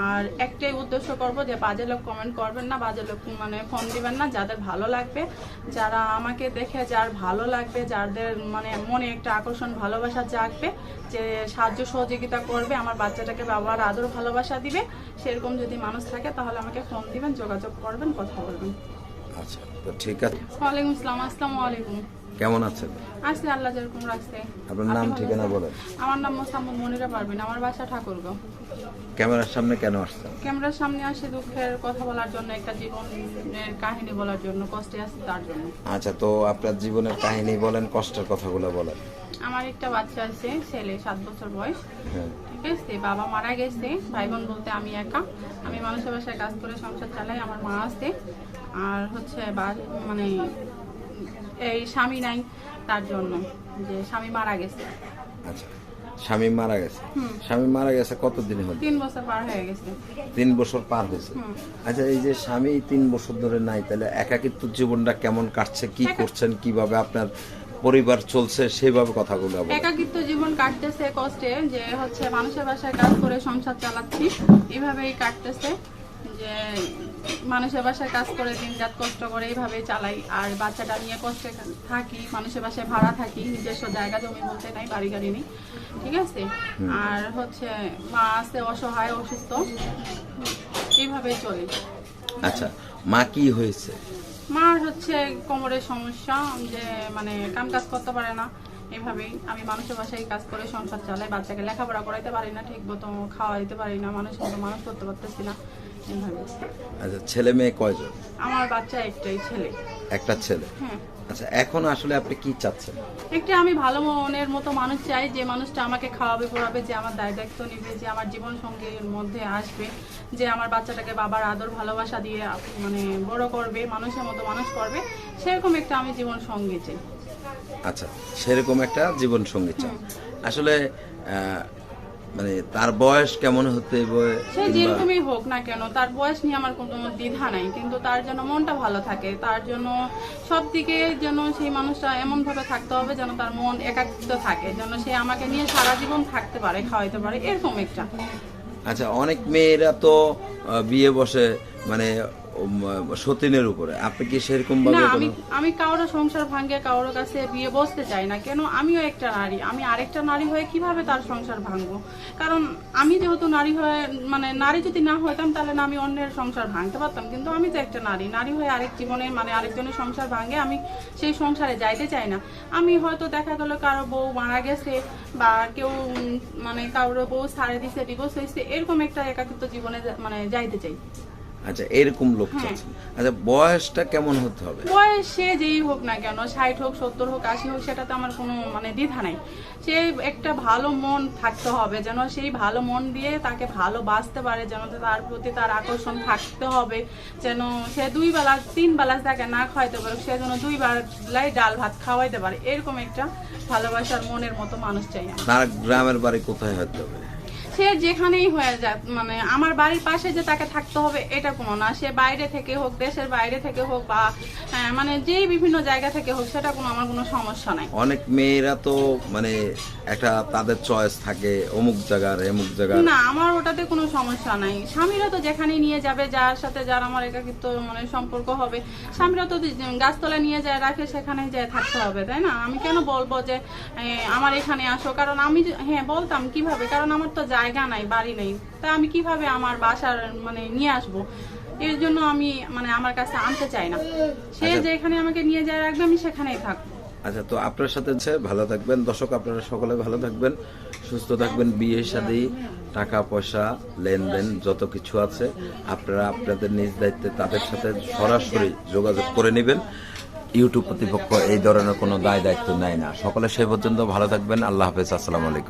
আর একটাই উদ্দেশ্য করব যে বাজে লোক কমেন্ট করবেন না, বাজে লোক মানে ফোন দিবেন না। যাদের ভালো লাগবে, যারা আমাকে দেখে যার ভালো লাগবে, যাদের মানে মনে একটা আকর্ষণ ভালোবাসা জাগবে, যে সাহায্য সহযোগিতা করবে, আমার বাচ্চাটাকে বাবার আদর ভালোবাসা দিবে, সেরকম যদি মানুষ থাকে তাহলে আমাকে ফোন দিবেন, যোগাযোগ করবেন, কথা বলবেন। আচ্ছা, তো ঠিক আছে। ওয়ালাইকুম আসসালাম। আসসালামু আলাইকুম। কেমন আছেন? আছি, আল্লাহ যেরকম রাখছে। আপনার নাম ঠিকানা বলেন। আমার নাম মোসাম্মদ মনিরা পারভিন, আমার বাসা ঠাকুরগাঁও। ক্যামেরার সামনে কেন আসছেন? ক্যামেরার সামনে আসে দুঃখের কথা বলার জন্য, একটা জীবনের কাহিনী বলার জন্য, কষ্টে আছি তার জন্য। আচ্ছা, তো আপনার জীবনের কাহিনী বলেন, কষ্টের কথাগুলো বলেন। আমার একটা বাচ্চা আছে, ছেলে, 7 বছর বয়স। হ্যাঁ। ঠিক আছে, বাবা মারা গেছে, ভাই বোন বলতে আমি একা। আমি মানুষের বাসায় কাজ করে সংসার চালাই। আমার মা আছে, আর হচ্ছে মানে এই স্বামী নাই, তার জন্য যে স্বামী মারা গেছে। আচ্ছা, স্বামী মারা গেছে। স্বামী মারা গেছে কতদিন হলো? 3 বছর পার হয়ে গেছে। 3 বছর পার হয়েছে। আচ্ছা, এই যে স্বামী 3 বছর ধরে নাই, তাহলে একাকিত্ব জীবনটা কেমন কাটছে, কি করছেন, কিভাবে আপনার পরিবার চলছে, সেইভাবে কথাগুলো বলেন। একাকিত্ব জীবন কাটতেছে কষ্টে, যে হচ্ছে মানুষের বাসায় কাজ করে সংসার চালাচ্ছি, এইভাবেই কাটতেছে। যে মানুষের বাসায় কাজ করে দিনরাত কষ্ট করে এইভাবেই চালাই। আর বাচ্চাটা নিয়ে কষ্টে থাকি, মানুষের বাসায় ভাড়া থাকি, নিজস্ব জায়গা জমি বলতে নাই, বাড়ি গাড়ি নেই। ঠিক আছে, আর হচ্ছে মা আছে অসহায়, অসুস্থ, এইভাবেই চলি। আচ্ছা, মা কি হয়েছে? মার হচ্ছে কোমরের সমস্যা, যে মানে কাম কাজ করতে পারে না। এভাবেই আমি মানুষের বাসায় কাজ করে সংসার চালাই। বাচ্চাকে লেখাপড়া করাইতে পারি না, ঠিক মতো খাওয়া দিতে পারি না, মানুষের মতো মানুষ করতে পারতেছি না, এইভাবে। আচ্ছা, ছেলে মেয়ে কয়জন? আমার বাচ্চা একটাই, ছেলে। একটা ছেলে। হ্যাঁ। আচ্ছা, এখন আসলে আপনি কি চাচ্ছেন? একটা আমি ভালো মনের মতো মানুষ চাই, যে মানুষটা আমাকে খাওয়াবে পড়াবে, যে আমার দায় দায়িত্ব নেবে, যে আমার জীবন সঙ্গীর মধ্যে আসবে, যে আমার বাচ্চাটাকে বাবার আদর ভালোবাসা দিয়ে মানে বড় করবে, মানুষের মতো মানুষ করবে, সেরকম একটা আমি জীবন সঙ্গী চাই। আচ্ছা, সেরকম একটা জীবন সঙ্গী চান। আসলে মানে তার বয়স কেমন হতে হবে? সে যেরকমই হোক না কেন, তার বয়স নিয়ে আমার কোনো দ্বিধা নাই, কিন্তু তার জন্য মনটা ভালো থাকে, তার জন্য সব দিকে যেন সেই মানুষটা এমন ভাবে থাকতে হবে যেন তার মন একাকিত্ব থাকে, যেন সে আমাকে নিয়ে সারা জীবন থাকতে পারে, খাওয়াইতে পারে, এরকম একটা। আচ্ছা, অনেক মেয়েরা তো বিয়ে বসে মানে সতীনের উপরে, আপনি কি সেরকম ভাবে? না, আমি কারোর সংসার ভাঙে কারোর কাছে বিয়ে বসতে চাই না। কেন? আমিও একটা নারী, আমি আরেকটা নারী হয়ে কিভাবে তার সংসার ভাঙবো? কারণ আমি যেহেতু নারী হয়ে, মানে নারী যদি না হইতাম তাহলে না আমি অন্যের সংসার ভাঙতে পারতাম, কিন্তু আমি তো একটা নারী, নারী হয়ে আরেক জীবনে মানে আরেকজনের সংসার ভাঙে আমি সেই সংসারে যাইতে চাই না। আমি হয়তো দেখা গেল কারো বউ মারা গেছে, বা কেউ মানে কারোর বউ ছাড়ে দিছে, ডিভোর্স হয়েছে, এরকম একটা একাকিত্ব জীবনে মানে যাইতে চাই। আচ্ছা, এরকম লোক চাচ্ছেন। আচ্ছা, বয়সটা কেমন হতে হবে? বয়স সে যেই হোক না কেন, 60 হোক, 70 হোক, 80 হোক, সেটাতে আমার কোনো মানে দ্বিধা নাই। সে একটা ভালো মন থাকতে হবে, যেন সেই ভালো মন দিয়ে তাকে ভালোবাসতে পারে, যেন তার প্রতি তার আকর্ষণ থাকতে হবে, যেন সে 2 বেলা 3 বেলা তাকে না খাওয়াইতে পারে, সে যেন 2 বেলায় ডাল ভাত খাওয়াইতে পারে, এরকম একটা ভালোবাসার মনের মতো মানুষ চাই আমার। তার গ্রামের বাড়ি কোথায় হতে হবে? সে যেখানেই হয়ে যাক, মানে আমার বাড়ির পাশে যে তাকে থাকতে হবে এটা কোনো না। সে বাইরে থেকে হোক, দেশের বাইরে থেকে হোক, বা মানে যেই বিভিন্ন জায়গা থেকে হোক, সেটা কোনো আমার কোনো সমস্যা নাই। অনেক মেয়েরা তো মানে একটা তাদের চয়েস থাকে, অমুক জায়গার এমুক জায়গার। না, আমার ওটাতে কোনো সমস্যা নাই। স্বামীরা তো যেখানেই নিয়ে যাবে, যার সাথে যার আমার একাকিত্ব মানে সম্পর্ক হবে, স্বামীরা তো গাছতলা নিয়ে যায় রাখে, সেখানে যায় থাকতে হবে, তাই না? আমি কেন বলবো যে আমার এখানে আসো? কারণ আমি হ্যাঁ বলতাম কিভাবে, কারণ আমার তো জায়গা নাই, বাড়ি নেই, তা আমি কিভাবে আমার বাসার মানে নিয়ে আসবো? এর জন্য আমি মানে আমার কাছে আনতে চাই না। সে যেখানে আমাকে নিয়ে যায় রাখবে, আমি সেখানেই থাকবো। আচ্ছা, তো আপনার সাথে ভালো থাকবেন। দর্শক, আপনারা সকলে ভালো থাকবেন, সুস্থ থাকবেন। বিয়ে শাদী, টাকা পয়সা, লেনদেন যত কিছু আছে আপনারা আপনাদের নিজ দায়িত্বে তাদের সাথে সরাসরি যোগাযোগ করে নেবেন। ইউটিউব কর্তৃপক্ষ এই ধরনের কোনো দায় দায়িত্ব নেয় না। সকলে সেই পর্যন্ত ভালো থাকবেন। আল্লাহ হাফেজ। আসসালামু আলাইকুম।